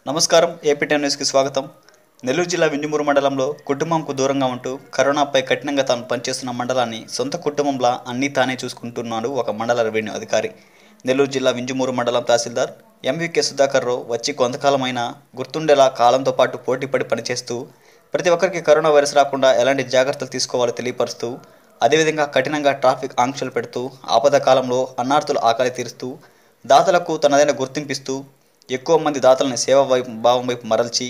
నమస్కారం ఏపీ10 న్యూస్కి స్వాగతం. నెల్లూరు జిల్లా వింజమూరు మండలంలో కుటుంబంకు దూరంగా ఉంటూ కరోనాపై కఠినంగా తాను పనిచేస్తున్న మండలాన్ని సొంత కుటుంబంలా అన్నీ తానే చూసుకుంటున్నాడు ఒక మండల రెవెన్యూ అధికారి. నెల్లూరు జిల్లా వింజమూరు మండలం తహసీల్దార్ ఎంవికే సుధాకర్ రావు వచ్చి కొంతకాలమైనా గుర్తుండేలా కాలంతో పాటు పోటీపడి పనిచేస్తూ ప్రతి ఒక్కరికి కరోనా వైరస్ రాకుండా ఎలాంటి జాగ్రత్తలు తీసుకోవాలో తెలియపరుస్తూ, అదేవిధంగా కఠినంగా ట్రాఫిక్ ఆంక్షలు పెడుతూ, ఆపద కాలంలో అన్నార్తుల ఆకలి తీరుస్తూ, దాతలకు తనదైన గుర్తింపిస్తూ, ఎక్కువ మంది దాతలని సేవా భావం వైపు మరల్చి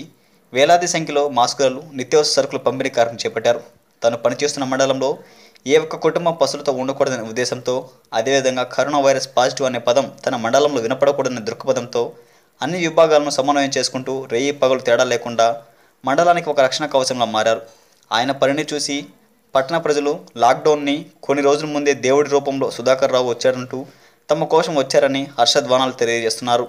వేలాది సంఖ్యలో మాస్కులు, నిత్యావసర సరుకులు పంపిణీ కార్యక్రమం చేపట్టారు. తను పనిచేస్తున్న మండలంలో ఏ ఒక్క కుటుంబం పశువులతో ఉండకూడదనే ఉద్దేశంతో, అదేవిధంగా కరోనా వైరస్ పాజిటివ్ అనే పదం తన మండలంలో వినపడకూడదనే దృక్పథంతో అన్ని విభాగాలను సమన్వయం చేసుకుంటూ రేయి పగలు తేడా లేకుండా మండలానికి ఒక రక్షణ కవచంలా మారారు. ఆయన పనిని చూసి పట్టణ ప్రజలు లాక్డౌన్ని కొన్ని రోజుల ముందే దేవుడి రూపంలో సుధాకర్ రావు వచ్చారంటూ తమ కోసం వచ్చారని హర్షధ్వానాలు తెలియజేస్తున్నారు.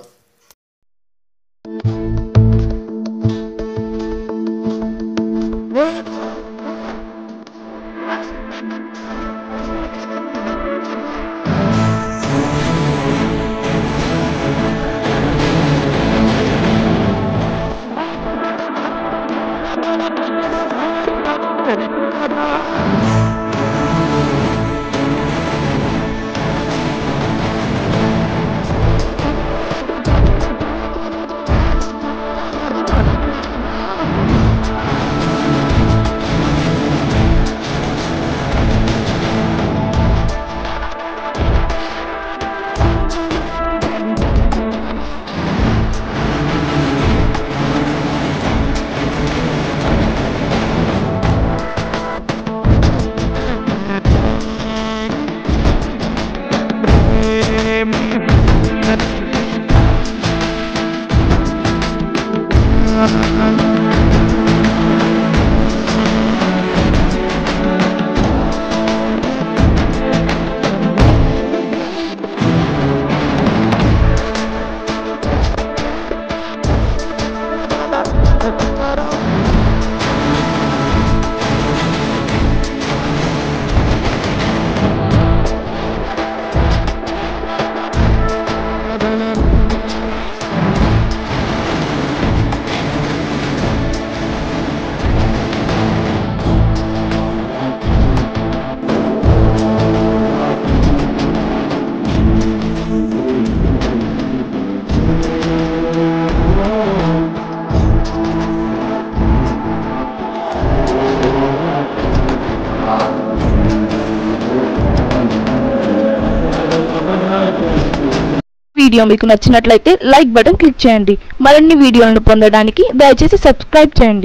వీడియో మీకు నచ్చినట్లయితే లైక్ బటన్ క్లిక్ చేయండి. మరిన్ని వీడియోలను పొందడానికి దయచేసి సబ్స్క్రైబ్ చేయండి.